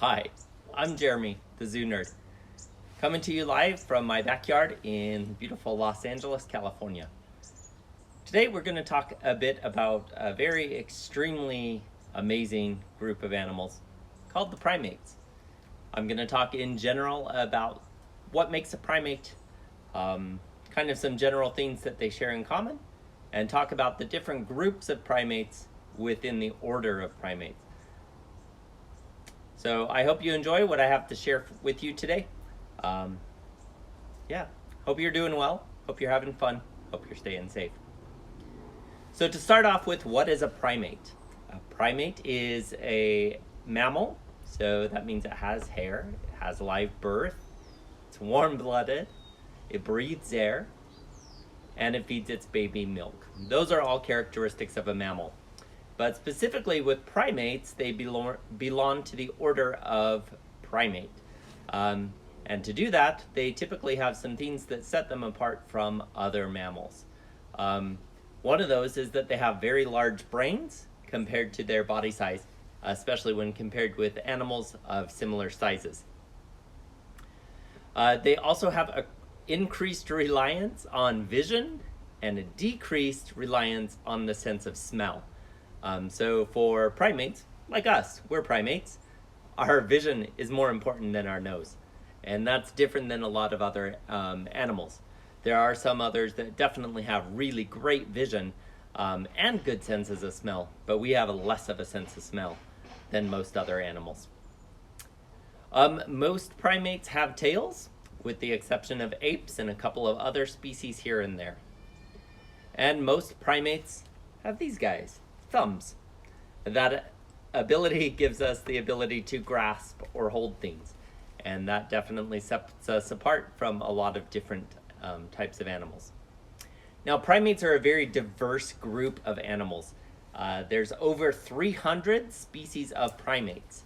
Hi, I'm Jeremy, the Zoo Nerd, coming to you live from my backyard in beautiful Los Angeles, California. Today we're going to talk a bit about a very extremely amazing group of animals called the primates. I'm going to talk in general about what makes a primate, kind of some general things that they share in common, and talk about the different groups of primates within the order of primates. So I hope you enjoy what I have to share with you today. Hope you're doing well. Hope you're having fun. Hope you're staying safe. So to start off with, what is a primate? A primate is a mammal, so that means it has hair, it has live birth, it's warm-blooded, it breathes air, and it feeds its baby milk. Those are all characteristics of a mammal. But specifically with primates, they belong to the order of primate. And to do that, they typically have some things that set them apart from other mammals. One of those is that they have very large brains compared to their body size, especially when compared with animals of similar sizes. They also have an increased reliance on vision and a decreased reliance on the sense of smell. So for primates, like us, we're primates, our vision is more important than our nose. And that's different than a lot of other animals. There are some others that definitely have really great vision and good senses of smell, but we have less of a sense of smell than most other animals. Most primates have tails, with the exception of apes and a couple of other species here and there. And most primates have these guys. Thumbs. That ability gives us the ability to grasp or hold things, and that definitely sets us apart from a lot of different types of animals. Now, primates are a very diverse group of animals. There's over 300 species of primates,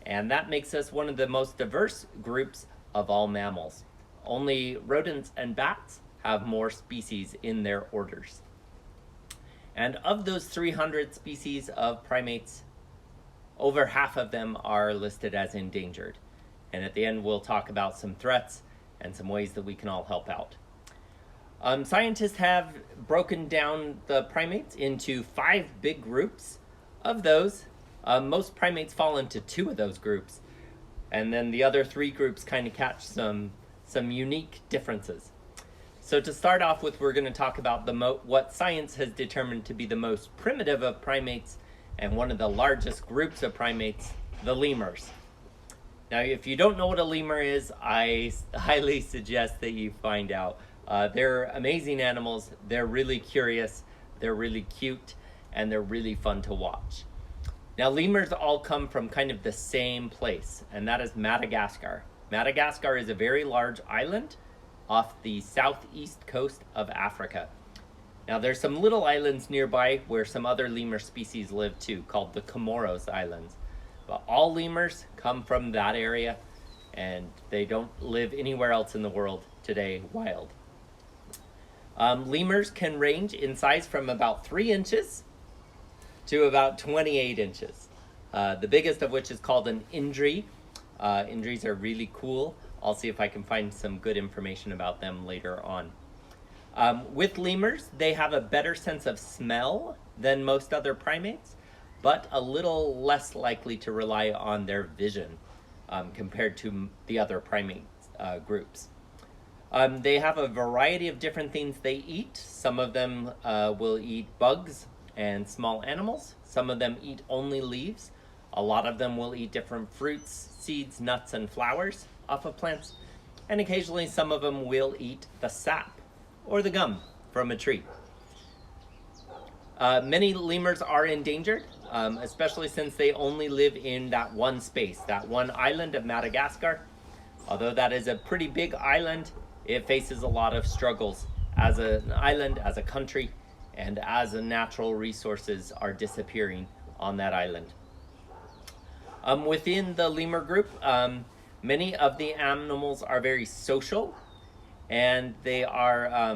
and that makes us one of the most diverse groups of all mammals. Only rodents and bats have more species in their orders. And of those 300 species of primates, over half of them are listed as endangered. And at the end, we'll talk about some threats and some ways that we can all help out. Scientists have broken down the primates into 5 big groups. Of those, most primates fall into 2 of those groups. And then the other 3 groups kind of catch some unique differences. So to start off with, we're going to talk about what science has determined to be the most primitive of primates and one of the largest groups of primates, the lemurs. Now, if you don't know what a lemur is, I highly suggest that you find out. They're amazing animals, they're really curious, they're really cute, and they're really fun to watch. Now, lemurs all come from kind of the same place, and that is Madagascar. Madagascar is a very large island off the southeast coast of Africa. Now, there's some little islands nearby where some other lemur species live too, called the Comoros Islands. But all lemurs come from that area, and they don't live anywhere else in the world today wild. Lemurs can range in size from about 3 inches to about 28 inches. The biggest of which is called an indri. Indris are really cool. I'll see if I can find some good information about them later on. With lemurs, they have a better sense of smell than most other primates, but a little less likely to rely on their vision compared to the other primate groups. They have a variety of different things they eat. Some of them will eat bugs and small animals. Some of them eat only leaves. A lot of them will eat different fruits, seeds, nuts, and flowers off of plants. And occasionally some of them will eat the sap or the gum from a tree. Many lemurs are endangered, especially since they only live in that one space, that one island of Madagascar. Although that is a pretty big island, it faces a lot of struggles as an island, as a country, and as the natural resources are disappearing on that island. Within the lemur group, many of the animals are very social, and they are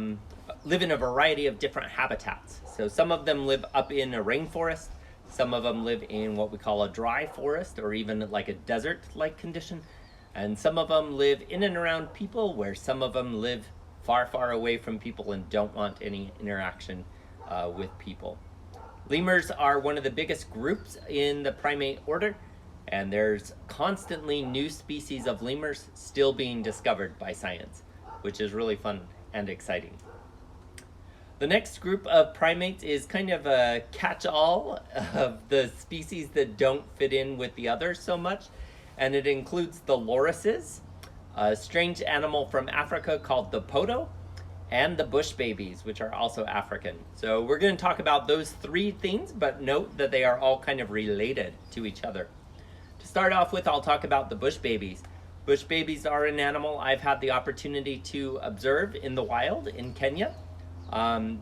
live in a variety of different habitats. So some of them live up in a rainforest, Some of them live in what we call a dry forest or even like a desert-like condition. And some of them live in and around people, where some of them live far, far away from people and don't want any interaction with people. Lemurs are one of the biggest groups in the primate order, and there's constantly new species of lemurs still being discovered by science, which is really fun and exciting. The next group of primates is kind of a catch-all of the species that don't fit in with the others so much, and it includes the lorises, a strange animal from Africa called the poto, and the bush babies, which are also African. So we're going to talk about those three things, but note that they are all kind of related to each other. To start off with, I'll talk about the bush babies. Bush babies are an animal I've had the opportunity to observe in the wild in Kenya.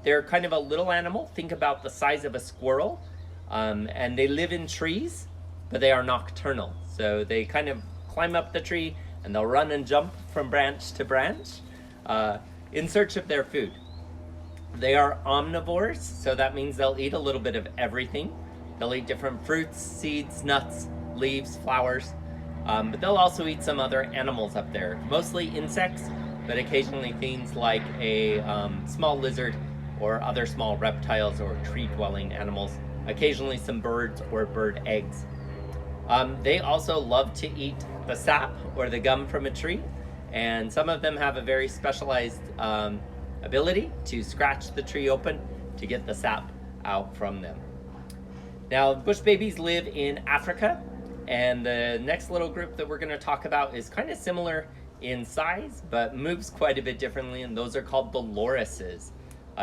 They're kind of a little animal. Think about the size of a squirrel. And they live in trees, but they are nocturnal. So they kind of climb up the tree and they'll run and jump from branch to branch in search of their food. They are omnivores, so that means they'll eat a little bit of everything. They'll eat different fruits, seeds, nuts, leaves, flowers, but they'll also eat some other animals up there, mostly insects, but occasionally things like a small lizard or other small reptiles or tree-dwelling animals, occasionally some birds or bird eggs. They also love to eat the sap or the gum from a tree, and some of them have a very specialized ability to scratch the tree open to get the sap out from them. Now, bush babies live in Africa, and the next little group that we're going to talk about is kind of similar in size, but moves quite a bit differently, and those are called the lorises.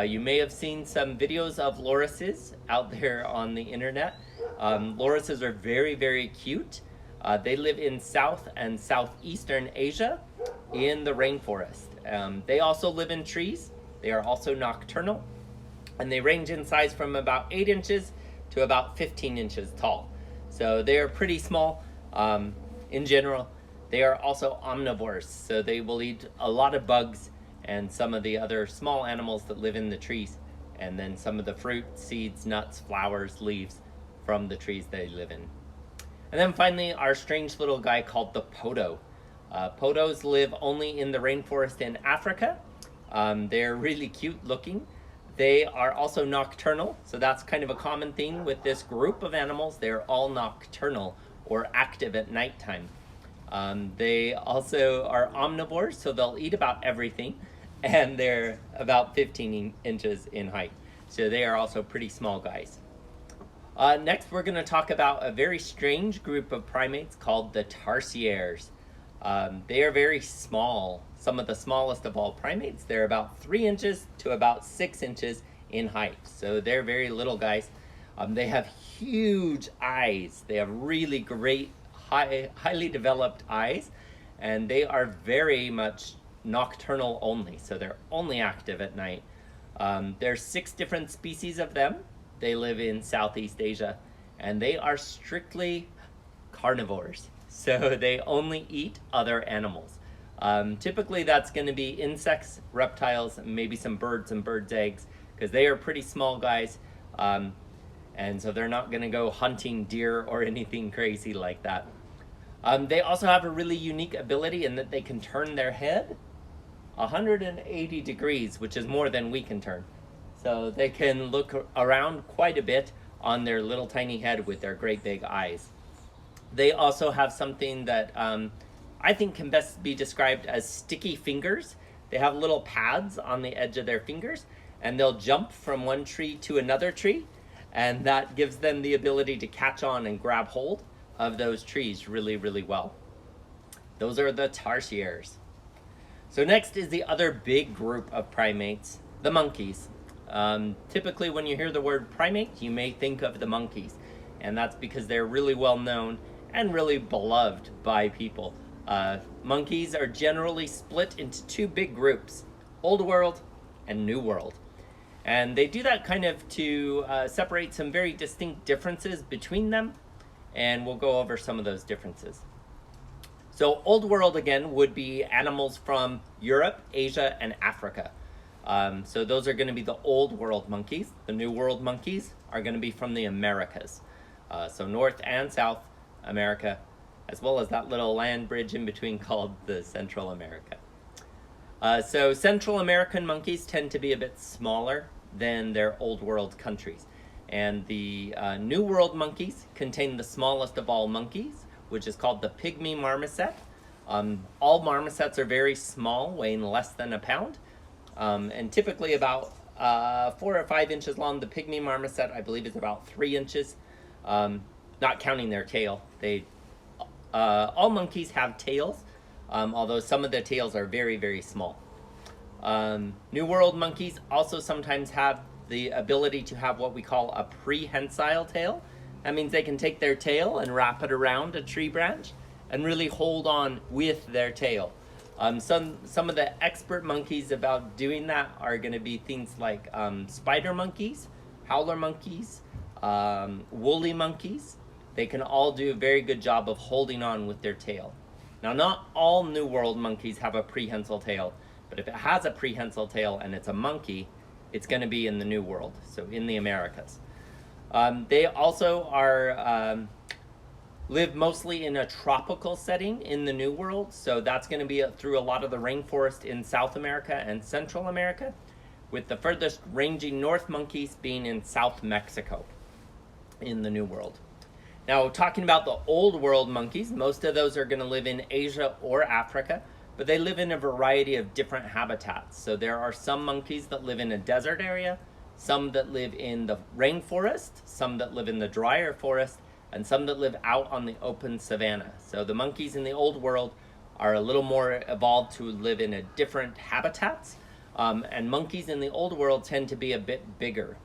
You may have seen some videos of lorises out there on the internet. Lorises are very, very cute. They live in South and Southeastern Asia in the rainforest. They also live in trees. They are also nocturnal, and they range in size from about 8 inches to about 15 inches tall. So they are pretty small in general. They are also omnivores, so they will eat a lot of bugs and some of the other small animals that live in the trees, and then some of the fruit, seeds, nuts, flowers, leaves from the trees they live in. And then finally, our strange little guy called the poto. Potos live only in the rainforest in Africa. They're really cute looking. They are also nocturnal, so that's kind of a common thing with this group of animals. They're all nocturnal or active at nighttime. They also are omnivores, so they'll eat about everything, and they're about 15 inches in height. So they are also pretty small guys. Next, we're going to talk about a very strange group of primates called the tarsiers. They are very small, some of the smallest of all primates. They're about 3 inches to about 6 inches in height, so they're very little guys. They have huge eyes. They have really great, highly developed eyes, and they are very much nocturnal only, so they're only active at night. There's 6 different species of them. They live in Southeast Asia, and they are strictly carnivores, so they only eat other animals. Typically that's going to be insects, reptiles, and maybe some birds and birds' eggs, because they are pretty small guys, and so they're not going to go hunting deer or anything crazy like that. They also have a really unique ability in that they can turn their head 180 degrees, which is more than we can turn. So they can look around quite a bit on their little tiny head with their great big eyes. They also have something that I think can best be described as sticky fingers. They have little pads on the edge of their fingers, and they'll jump from one tree to another tree, and that gives them the ability to catch on and grab hold of those trees really, really well. Those are the tarsiers. So next is the other big group of primates, the monkeys. Typically when you hear the word primate, you may think of the monkeys, and that's because they're really well known and really beloved by people. Monkeys are generally split into 2 big groups, Old World and New World. And they do that kind of to separate some very distinct differences between them, and we'll go over some of those differences. So Old World, again, would be animals from Europe, Asia, and Africa. So those are going to be the Old World monkeys. The New World monkeys are going to be from the Americas. So North and South America, as well as that little land bridge in between called the Central America. So Central American monkeys tend to be a bit smaller than their Old World countries. And the New World monkeys contain the smallest of all monkeys, which is called the pygmy marmoset. All marmosets are very small, weighing less than a pound, and typically about 4 or 5 inches long. The pygmy marmoset, I believe, is about 3 inches, not counting their tail. All monkeys have tails, although some of the tails are very, very small. New World monkeys also sometimes have the ability to have what we call a prehensile tail. That means they can take their tail and wrap it around a tree branch and really hold on with their tail. Some of the expert monkeys about doing that are going to be things like spider monkeys, howler monkeys, woolly monkeys. They can all do a very good job of holding on with their tail. Now, not all New World monkeys have a prehensile tail, but if it has a prehensile tail and it's a monkey, it's going to be in the New World, so in the Americas. They also live mostly in a tropical setting in the New World, so that's going to be through a lot of the rainforest in South America and Central America, with the furthest ranging north monkeys being in South Mexico in the New World. Now, talking about the Old World monkeys, most of those are going to live in Asia or Africa, but they live in a variety of different habitats. So there are some monkeys that live in a desert area, some that live in the rainforest, some that live in the drier forest, and some that live out on the open savanna. So the monkeys in the Old World are a little more evolved to live in a different habitats, and monkeys in the Old World tend to be a bit bigger.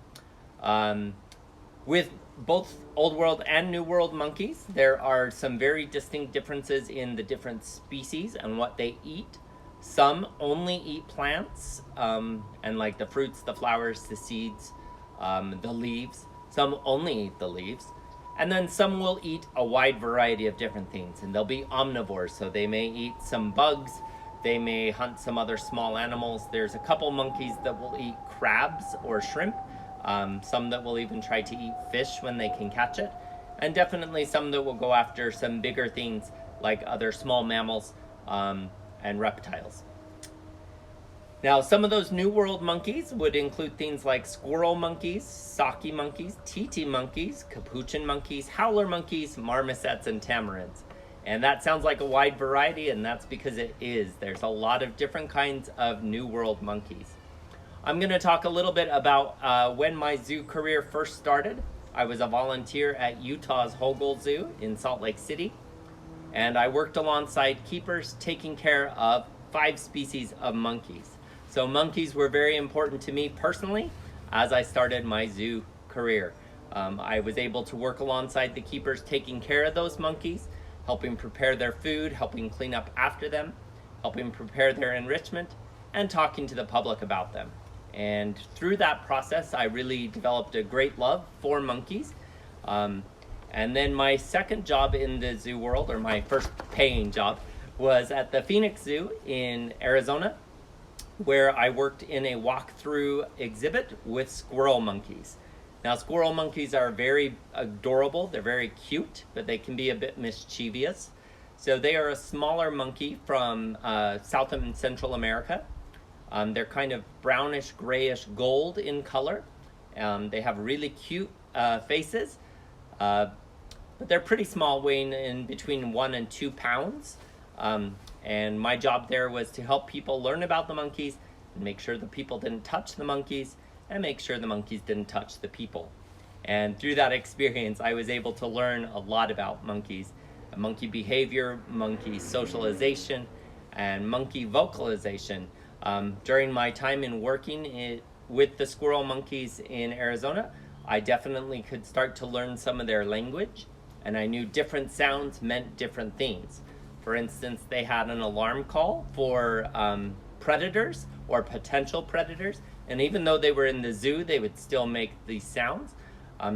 With both Old World and New World monkeys, there are some very distinct differences in the different species and what they eat. Some only eat plants, and like the fruits, the flowers, the seeds, the leaves. Some only eat the leaves. And then some will eat a wide variety of different things, and they'll be omnivores, so they may eat some bugs, they may hunt some other small animals. There's a couple monkeys that will eat crabs or shrimp, some that will even try to eat fish when they can catch it, and definitely some that will go after some bigger things like other small mammals and reptiles. Now, some of those New World monkeys would include things like squirrel monkeys, saki monkeys, titi monkeys, capuchin monkeys, howler monkeys, marmosets, and tamarins. And that sounds like a wide variety, and that's because it is. There's a lot of different kinds of New World monkeys. I'm going to talk a little bit about when my zoo career first started. I was a volunteer at Utah's Hogle Zoo in Salt Lake City, and I worked alongside keepers taking care of 5 species of monkeys. So monkeys were very important to me personally as I started my zoo career. I was able to work alongside the keepers taking care of those monkeys, helping prepare their food, helping clean up after them, helping prepare their enrichment, and talking to the public about them. And through that process, I really developed a great love for monkeys. And then my second job in the zoo world, or my first paying job, was at the Phoenix Zoo in Arizona, where I worked in a walkthrough exhibit with squirrel monkeys. Now, squirrel monkeys are very adorable. They're very cute, but they can be a bit mischievous. So they are a smaller monkey from South and Central America. They're kind of brownish, grayish gold in color. They have really cute faces, but they're pretty small, weighing in between 1 and 2 pounds. And my job there was to help people learn about the monkeys and make sure the people didn't touch the monkeys and make sure the monkeys didn't touch the people. And through that experience, I was able to learn a lot about monkeys, monkey behavior, monkey socialization, and monkey vocalization. During my time in working with the squirrel monkeys in Arizona, I definitely could start to learn some of their language, and I knew different sounds meant different things. For instance, they had an alarm call for predators or potential predators, and even though they were in the zoo, they would still make these sounds.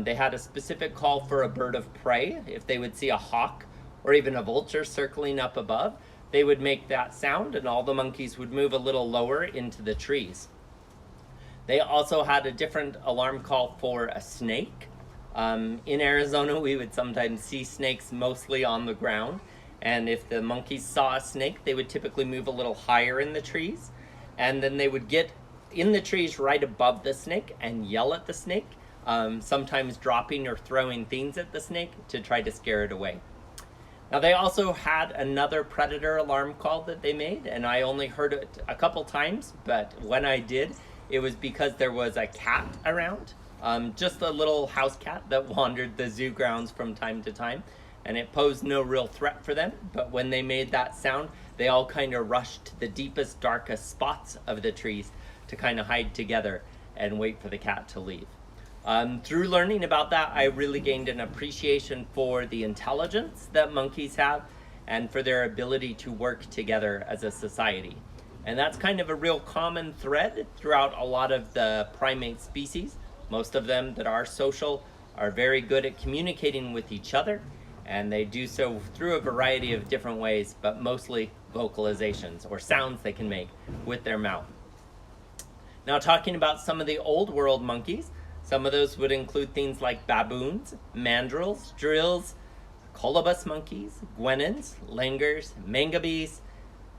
They had a specific call for a bird of prey. If they would see a hawk or even a vulture circling up above, they would make that sound, and all the monkeys would move a little lower into the trees. They also had a different alarm call for a snake. In Arizona, we would sometimes see snakes mostly on the ground, and if the monkeys saw a snake, they would typically move a little higher in the trees, and then they would get in the trees right above the snake and yell at the snake, sometimes dropping or throwing things at the snake to try to scare it away. Now, they also had another predator alarm call that they made, and I only heard it a couple times, but when I did, it was because there was a cat around, just a little house cat that wandered the zoo grounds from time to time, and it posed no real threat for them, but when they made that sound, they all kind of rushed to the deepest, darkest spots of the trees to kind of hide together and wait for the cat to leave. Through learning about that, I really gained an appreciation for the intelligence that monkeys have and for their ability to work together as a society. And that's kind of a real common thread throughout a lot of the primate species. Most of them that are social are very good at communicating with each other, and they do so through a variety of different ways, but mostly vocalizations or sounds they can make with their mouth. Now, talking about some of the old world monkeys, some of those would include things like baboons, mandrills, drills, colobus monkeys, guenons, langurs, mangabeys,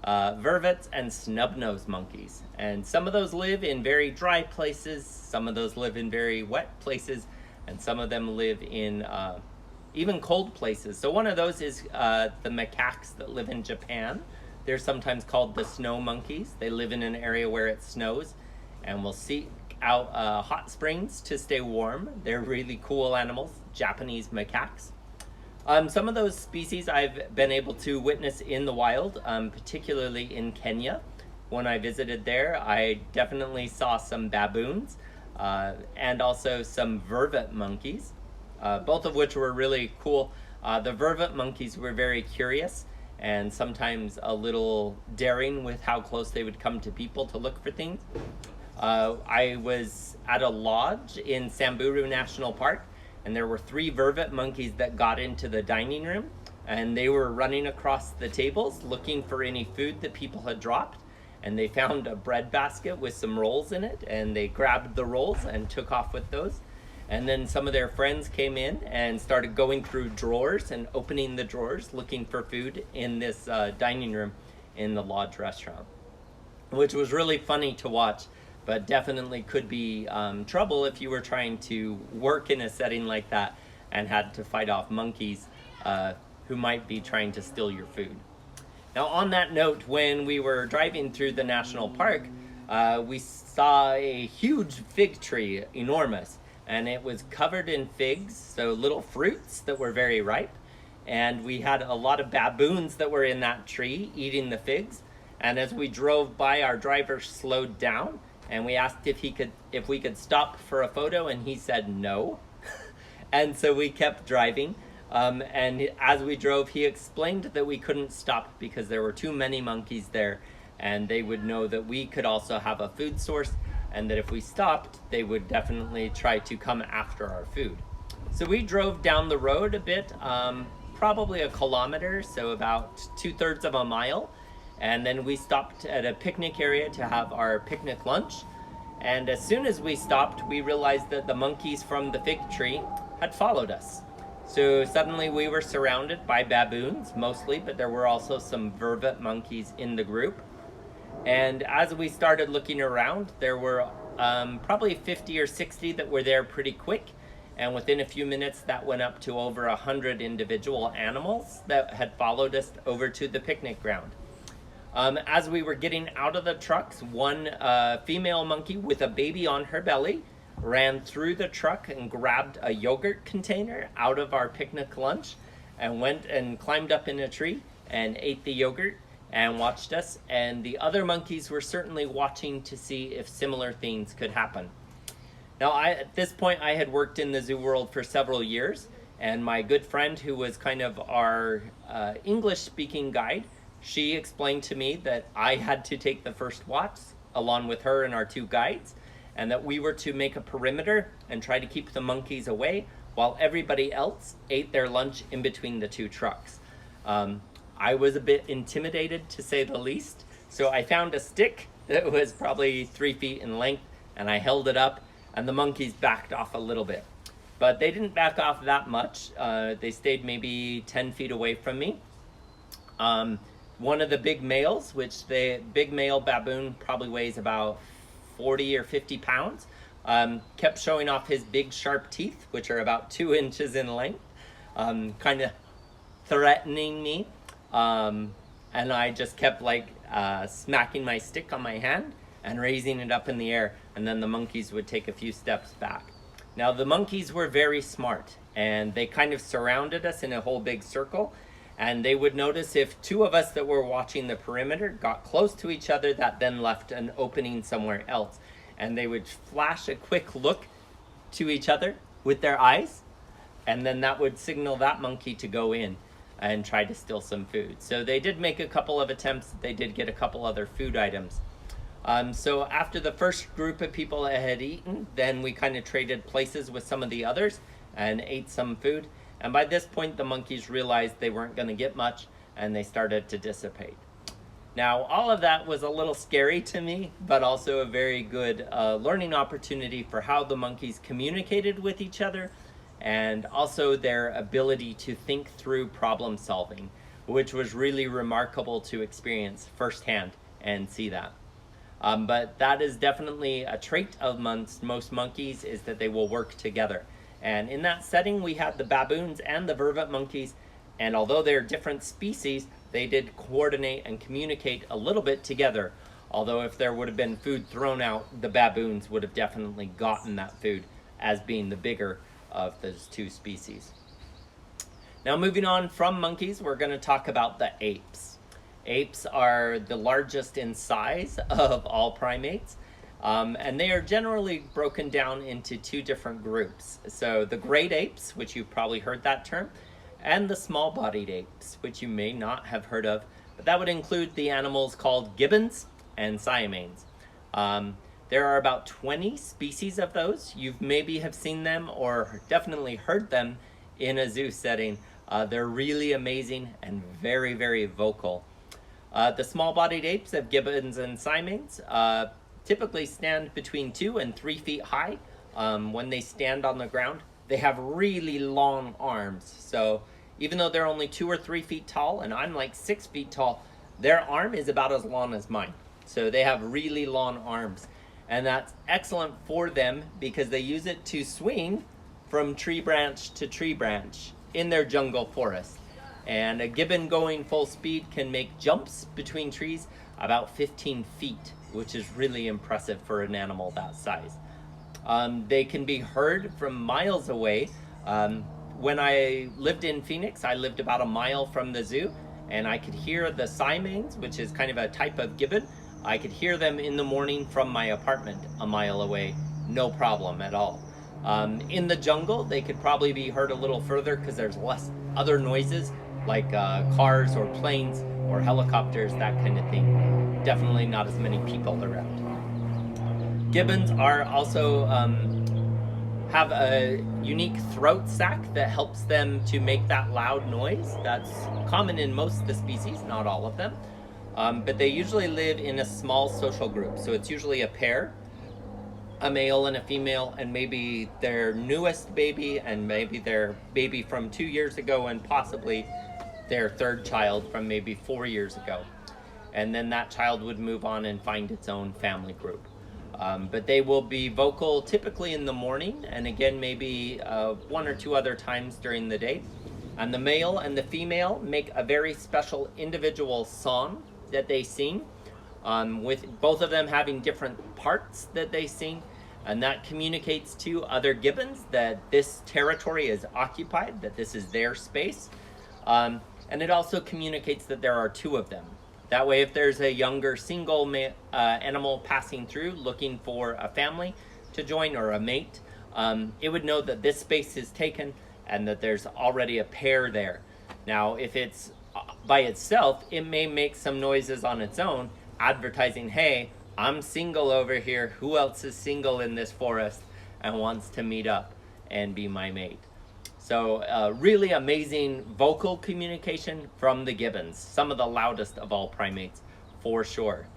vervets, and snub-nosed monkeys. And some of those live in very dry places, some of those live in very wet places, and some of them live in even cold places. So one of those is the macaques that live in Japan. They're sometimes called the snow monkeys. They live in an area where it snows and will seek out hot springs to stay warm. They're really cool animals, Japanese macaques. Some of those species I've been able to witness in the wild, particularly in Kenya. When I visited there, I definitely saw some baboons and also some vervet monkeys, both of which were really cool. The vervet monkeys were very curious and sometimes a little daring with how close they would come to people to look for things. I was at a lodge in Samburu National Park, and there were 3 vervet monkeys that got into the dining room, and they were running across the tables looking for any food that people had dropped, and they found a bread basket with some rolls in it, and they grabbed the rolls and took off with those. And then some of their friends came in and started going through drawers and opening the drawers looking for food in this dining room in the lodge restaurant, which was really funny to watch, but definitely could be trouble if you were trying to work in a setting like that and had to fight off monkeys who might be trying to steal your food. Now, on that note, when we were driving through the national park, we saw a huge fig tree, enormous, and it was covered in figs, so little fruits that were very ripe, and we had a lot of baboons that were in that tree eating the figs. And as we drove by, our driver slowed down, and we asked if we could stop for a photo, and he said no. And so we kept driving. And as we drove, he explained that we couldn't stop because there were too many monkeys there, and they would know that we could also have a food source, and that if we stopped, they would definitely try to come after our food. So we drove down the road a bit, probably a kilometer, so about 2/3 of a mile. And then we stopped at a picnic area to have our picnic lunch. And as soon as we stopped, we realized that the monkeys from the fig tree had followed us. So suddenly we were surrounded by baboons, mostly, but there were also some vervet monkeys in the group. And as we started looking around, there were probably 50 or 60 that were there pretty quick. And within a few minutes, that went up to over 100 individual animals that had followed us over to the picnic ground. As we were getting out of the trucks, one female monkey with a baby on her belly ran through the truck and grabbed a yogurt container out of our picnic lunch and went and climbed up in a tree and ate the yogurt and watched us. And the other monkeys were certainly watching to see if similar things could happen. Now, at this point, I had worked in the zoo world for several years, and my good friend, who was kind of our English-speaking guide, she explained to me that I had to take the first watch along with her and our 2 guides, and that we were to make a perimeter and try to keep the monkeys away while everybody else ate their lunch in between the 2 trucks. I was a bit intimidated, to say the least, so I found a stick that was probably 3 feet in length, and I held it up, and the monkeys backed off a little bit. But they didn't back off that much. They stayed maybe 10 feet away from me. One of the big males, which the big male baboon probably weighs about 40 or 50 pounds, kept showing off his big sharp teeth, which are about 2 inches in length, kind of threatening me. And I just kept like smacking my stick on my hand and raising it up in the air, and then the monkeys would take a few steps back. Now the monkeys were very smart, and they kind of surrounded us in a whole big circle, and they would notice if 2 of us that were watching the perimeter got close to each other, that then left an opening somewhere else, and they would flash a quick look to each other with their eyes, and then that would signal that monkey to go in and try to steal some food. So they did make a couple of attempts. They did get a couple other food items. So after the first group of people had eaten, then we kind of traded places with some of the others and ate some food. And by this point, the monkeys realized they weren't going to get much, and they started to dissipate. Now, all of that was a little scary to me, but also a very good learning opportunity for how the monkeys communicated with each other, and also their ability to think through problem solving, which was really remarkable to experience firsthand and see that. But that is definitely a trait amongst most monkeys, is that they will work together. And in that setting, we had the baboons and the vervet monkeys, and although they're different species, they did coordinate and communicate a little bit together. Although if there would have been food thrown out, the baboons would have definitely gotten that food, as being the bigger of those 2 species. Now moving on from monkeys, we're going to talk about the apes. Apes are the largest in size of all primates. And they are generally broken down into 2 different groups. So the great apes, which you've probably heard that term, and the small-bodied apes, which you may not have heard of, but that would include the animals called gibbons and siamones. There are about 20 species of those. You maybe have seen them or definitely heard them in a zoo setting. They're really amazing and very, very vocal. The small-bodied apes of gibbons and siamones typically stand between 2 and 3 feet high. When they stand on the ground, they have really long arms. So even though they're only 2 or 3 feet tall, and I'm like 6 feet tall, their arm is about as long as mine. So they have really long arms. And that's excellent for them because they use it to swing from tree branch to tree branch in their jungle forest. And a gibbon going full speed can make jumps between trees about 15 feet, which is really impressive for an animal that size. They can be heard from miles away. When I lived in Phoenix, I lived about a mile from the zoo, and I could hear the siamones, which is kind of a type of gibbon. I could hear them in the morning from my apartment a mile away, no problem at all. In the jungle, they could probably be heard a little further because there's less other noises like cars or planes or helicopters, that kind of thing. Definitely not as many people around. Gibbons are also have a unique throat sac that helps them to make that loud noise. That's common in most of the species, not all of them. But they usually live in a small social group. So it's usually a pair, a male and a female, and maybe their newest baby, and maybe their baby from 2 years ago, and possibly their 3rd child from maybe 4 years ago. And then that child would move on and find its own family group. But they will be vocal typically in the morning, and again maybe 1 or 2 other times during the day. And the male and the female make a very special individual song that they sing, with both of them having different parts that they sing, and that communicates to other gibbons that this territory is occupied, that this is their space. And it also communicates that there are 2 of them. That way, if there's a younger single animal passing through looking for a family to join or a mate, it would know that this space is taken and that there's already a pair there. Now, if it's by itself, it may make some noises on its own, advertising, hey, I'm single over here. Who else is single in this forest and wants to meet up and be my mate? So really amazing vocal communication from the gibbons, some of the loudest of all primates for sure.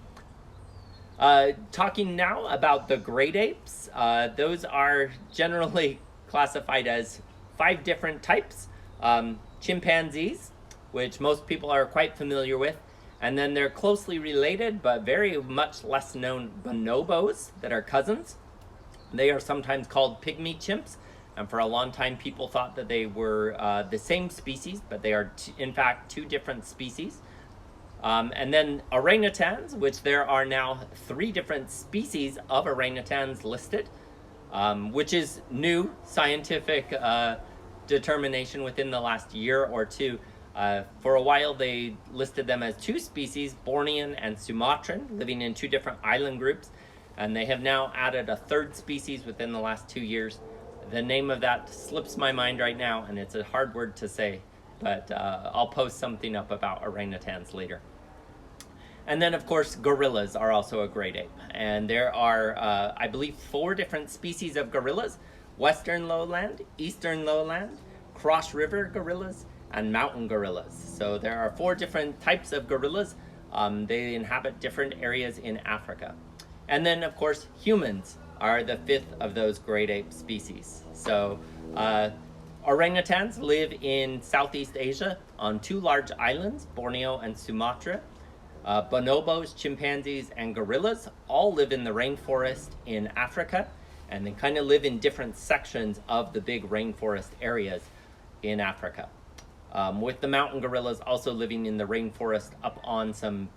Talking now about the great apes, those are generally classified as 5 different types. Chimpanzees, which most people are quite familiar with, and then they're closely related but very much less known bonobos that are cousins. They are sometimes called pygmy chimps, and for a long time people thought that they were the same species, but they are in fact 2 different species. And then orangutans, which there are now 3 different species of orangutans listed, which is new scientific determination within the last year or two. For a while they listed them as 2 species, Bornean and Sumatran, living in 2 different island groups, and they have now added a 3rd species within the last 2 years. The name of that slips my mind right now, and it's a hard word to say, but I'll post something up about orangutans later. And then, of course, gorillas are also a great ape. And there are, I believe, 4 different species of gorillas: western lowland, eastern lowland, cross-river gorillas, and mountain gorillas. So there are 4 different types of gorillas. They inhabit different areas in Africa. And then, of course, humans are the 5th of those great ape species. So orangutans live in Southeast Asia on 2 large islands, Borneo and Sumatra. Bonobos, chimpanzees, and gorillas all live in the rainforest in Africa, and they kind of live in different sections of the big rainforest areas in Africa. With the mountain gorillas also living in the rainforest up on some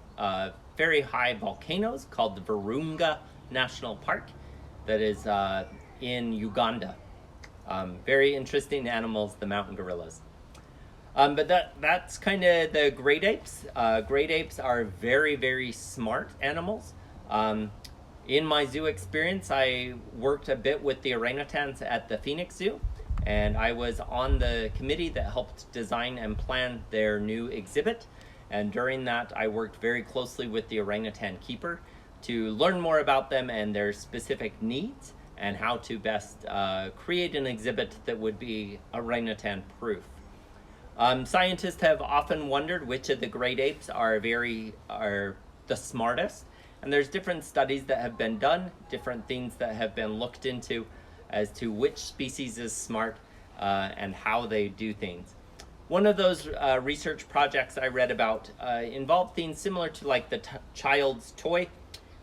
very high volcanoes called the Virunga National Park that is in Uganda. Very interesting animals, the mountain gorillas. But that's kind of the great apes. Great apes are very, very smart animals. In my zoo experience, I worked a bit with the orangutans at the Phoenix Zoo, and I was on the committee that helped design and plan their new exhibit. And during that, I worked very closely with the orangutan keeper to learn more about them and their specific needs, and how to best create an exhibit that would be orangutan proof. Scientists have often wondered which of the great apes are the smartest, and there's different studies that have been done, different things that have been looked into as to which species is smart and how they do things. One of those research projects I read about involved things similar to like the child's toy,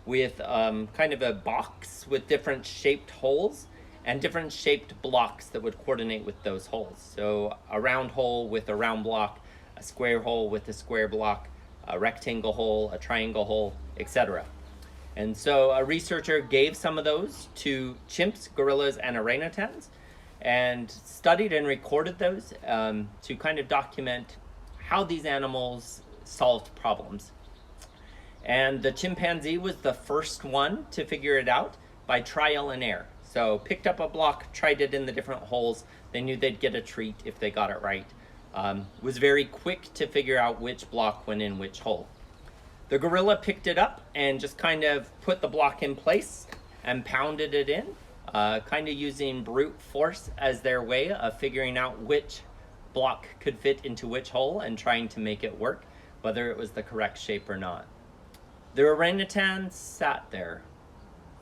with kind of a box with different shaped holes and different shaped blocks that would coordinate with those holes. So a round hole with a round block, a square hole with a square block, a rectangle hole, a triangle hole, etc. And so a researcher gave some of those to chimps, gorillas, and orangutans, and studied and recorded those to kind of document how these animals solved problems. And the chimpanzee was the first one to figure it out by trial and error. So picked up a block, tried it in the different holes. They knew they'd get a treat if they got it right. Was very quick to figure out which block went in which hole. The gorilla picked it up and just kind of put the block in place and pounded it in, kind of using brute force as their way of figuring out which block could fit into which hole and trying to make it work, whether it was the correct shape or not. The orangutan sat there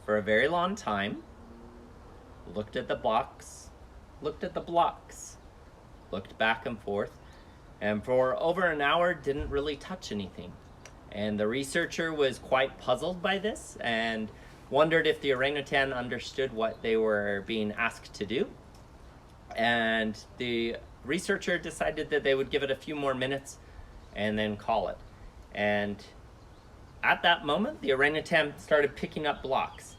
for a very long time, looked at the blocks, looked at the blocks, looked back and forth, and for over an hour didn't really touch anything. And the researcher was quite puzzled by this and wondered if the orangutan understood what they were being asked to do. And the researcher decided that they would give it a few more minutes and then call it. And at that moment, the orangutan started picking up blocks.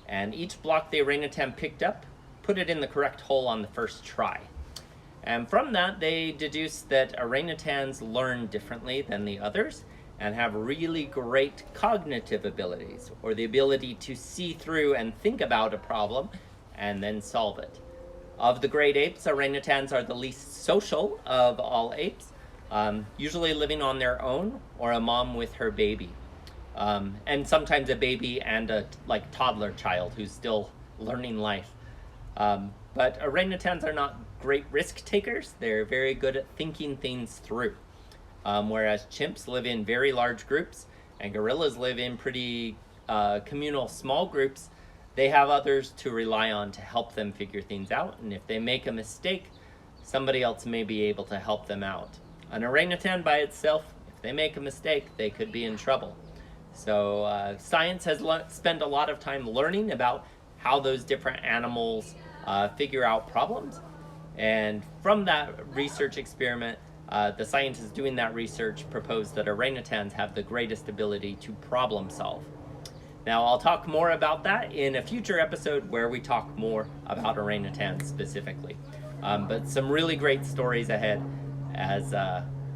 And each block the orangutan picked up, put it in the correct hole on the first try. And from that, they deduced that orangutans learn differently than the others and have really great cognitive abilities, or the ability to see through and think about a problem and then solve it. Of the great apes, orangutans are the least social of all apes, usually living on their own or a mom with her baby. And sometimes a baby and a toddler child who's still learning life. But orangutans are not great risk takers. They're very good at thinking things through. Whereas chimps live in very large groups and gorillas live in pretty communal small groups they have others to rely on to help them figure things out. And if they make a mistake, somebody else may be able to help them out. An orangutan by itself, if they make a mistake, they could be in trouble. So science has spent a lot of time learning about how those different animals figure out problems. And from that research experiment, the scientists doing that research proposed that orangutans have the greatest ability to problem solve. Now, I'll talk more about that in a future episode where we talk more about orangutans specifically. But some really great stories ahead as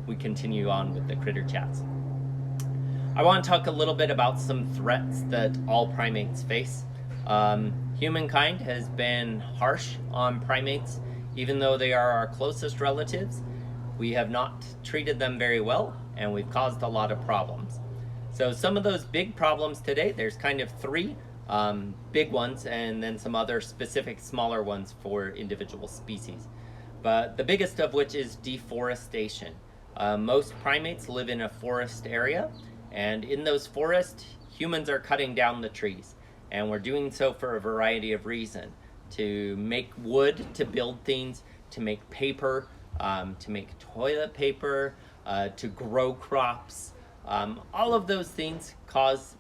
we continue on with the critter chats. I want to talk a little bit about some threats that all primates face. Humankind has been harsh on primates, even though they are our closest relatives. We have not treated them very well, and we've caused a lot of problems. So some of those big problems today, there's kind of three big ones, and then some other specific smaller ones for individual species. But the biggest of which is deforestation. Most primates live in a forest area, and in those forests, humans are cutting down the trees. And we're doing so for a variety of reasons. To make wood, to build things, to make paper, to make toilet paper, to grow crops. All of those things cause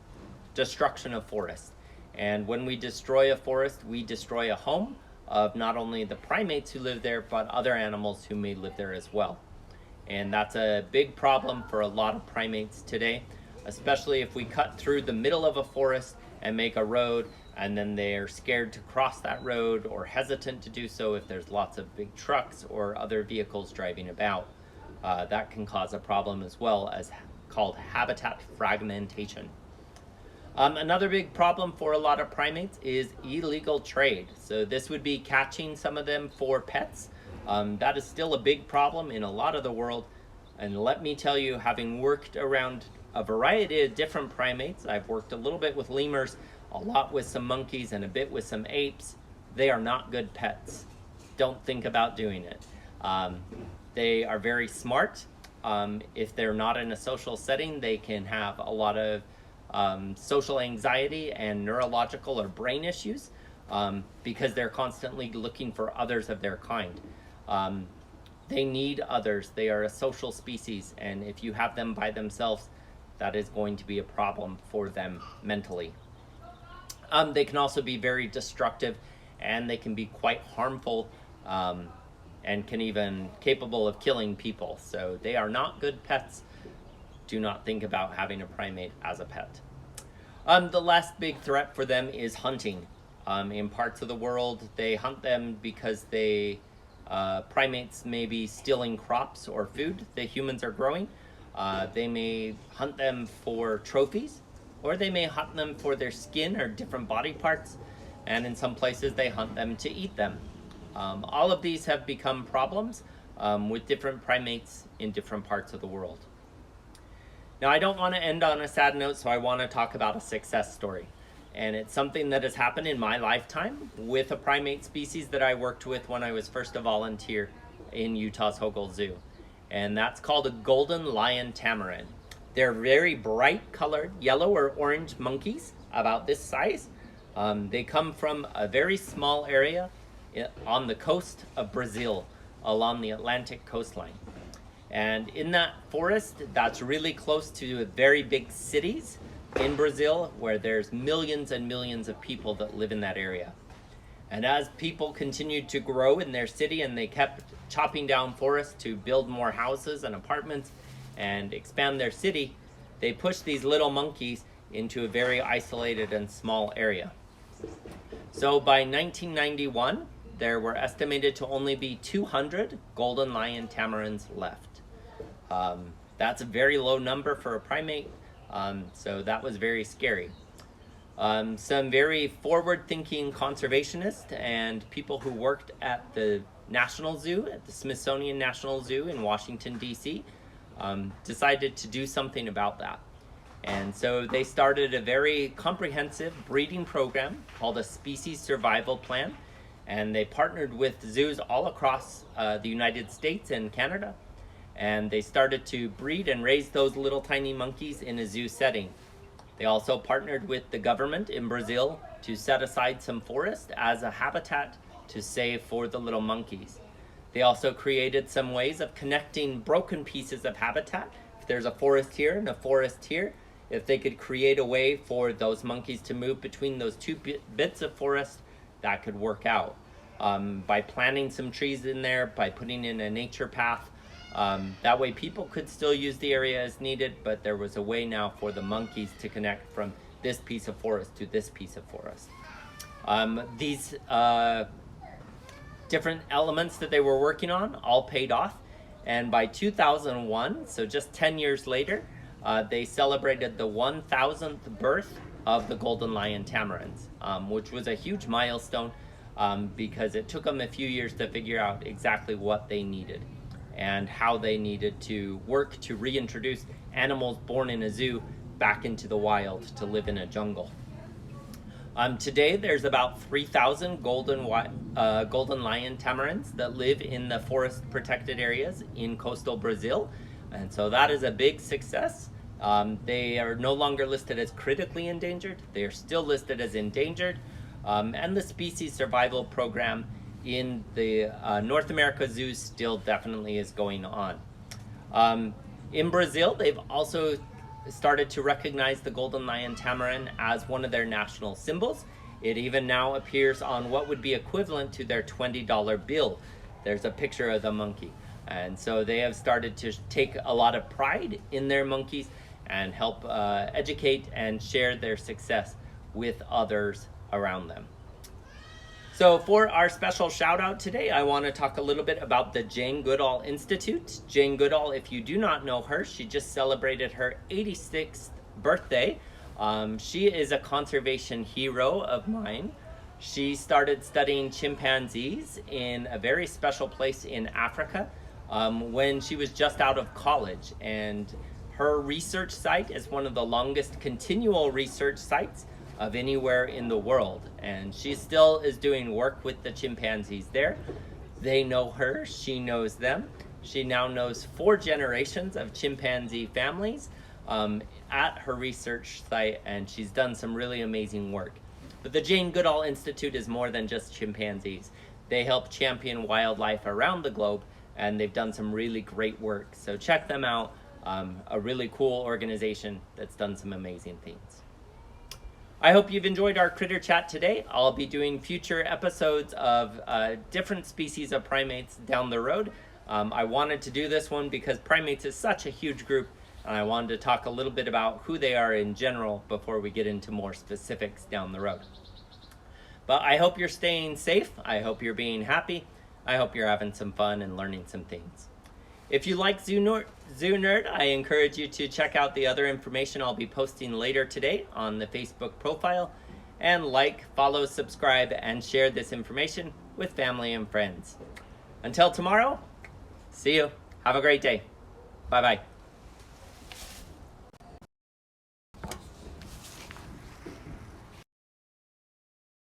destruction of forests. And when we destroy a forest, we destroy a home of not only the primates who live there, but other animals who may live there as well. And that's a big problem for a lot of primates today, especially if we cut through the middle of a forest and make a road, and then they're scared to cross that road or hesitant to do so if there's lots of big trucks or other vehicles driving about. That can cause a problem as well, as called habitat fragmentation. Another big problem for a lot of primates is illegal trade. So this would be catching some of them for pets. That is still a big problem in a lot of the world. And let me tell you, having worked around a variety of different primates, I've worked a little bit with lemurs, a lot with some monkeys, and a bit with some apes. They are not good pets. Don't think about doing it. They are very smart. If they're not in a social setting, they can have a lot of social anxiety and neurological or brain issues because they're constantly looking for others of their kind. They need others. They are a social species, and if you have them by themselves, that is going to be a problem for them mentally. They can also be very destructive, and they can be quite harmful and can even capable of killing people. So they are not good pets. Do not think about having a primate as a pet. The last big threat for them is hunting. In parts of the world, they hunt them because primates may be stealing crops or food that humans are growing. They may hunt them for trophies, or they may hunt them for their skin or different body parts, and in some places they hunt them to eat them. All of these have become problems with different primates in different parts of the world. Now, I don't want to end on a sad note, so I want to talk about a success story. And it's something that has happened in my lifetime with a primate species that I worked with when I was first a volunteer in Utah's Hogle Zoo. And that's called a golden lion tamarin. They're very bright colored yellow or orange monkeys, about this size. They come from a very small area on the coast of Brazil, along the Atlantic coastline. And in that forest, that's really close to very big cities in Brazil, where there's millions and millions of people that live in that area. And as people continued to grow in their city and they kept chopping down forests to build more houses and apartments and expand their city, they pushed these little monkeys into a very isolated and small area. So by 1991, there were estimated to only be 200 golden lion tamarins left. That's a very low number for a primate, so that was very scary. Some very forward-thinking conservationists and people who worked at the National Zoo, at the Smithsonian National Zoo in Washington, D.C., decided to do something about that. And so they started a very comprehensive breeding program called a species survival plan, and they partnered with zoos all across the United States and Canada, and they started to breed and raise those little tiny monkeys in a zoo setting. They also partnered with the government in Brazil to set aside some forest as a habitat to save for the little monkeys. They also created some ways of connecting broken pieces of habitat. If there's a forest here and a forest here, if they could create a way for those monkeys to move between those two bits of forest, that could work out. By planting some trees in there, by putting in a nature path, that way people could still use the area as needed, but there was a way now for the monkeys to connect from this piece of forest to this piece of forest. These different elements that they were working on all paid off, and by 2001, so just 10 years later, they celebrated the 1,000th birth of the golden lion tamarins, which was a huge milestone because it took them a few years to figure out exactly what they needed and how they needed to work to reintroduce animals born in a zoo back into the wild to live in a jungle. Today, there's about 3,000 golden lion tamarins that live in the forest protected areas in coastal Brazil. And so that is a big success. They are no longer listed as critically endangered. They are still listed as endangered. And the species survival program in the North America zoos still definitely is going on. In Brazil, they've also started to recognize the golden lion tamarin as one of their national symbols. It even now appears on what would be equivalent to their $20 bill. There's a picture of the monkey. And so they have started to take a lot of pride in their monkeys and help educate and share their success with others around them. So for our special shout out today, I want to talk a little bit about the Jane Goodall Institute. Jane Goodall, if you do not know her, she just celebrated her 86th birthday. She is a conservation hero of mine. She started studying chimpanzees in a very special place in Africa when she was just out of college. And her research site is one of the longest continual research sites of anywhere in the world, and she still is doing work with the chimpanzees there. They know her, she knows them. She now knows 4 generations of chimpanzee families at her research site, and she's done some really amazing work. But the Jane Goodall Institute is more than just chimpanzees. They help champion wildlife around the globe, and they've done some really great work. So check them out, a really cool organization that's done some amazing things. I hope you've enjoyed our Critter Chat today. I'll be doing future episodes of different species of primates down the road. I wanted to do this one because primates is such a huge group, and I wanted to talk a little bit about who they are in general before we get into more specifics down the road. But I hope you're staying safe. I hope you're being happy. I hope you're having some fun and learning some things. If you like Zoo Nerd, I encourage you to check out the other information I'll be posting later today on the Facebook profile, and like, follow, subscribe, and share this information with family and friends. Until tomorrow, see you. Have a great day. Bye-bye.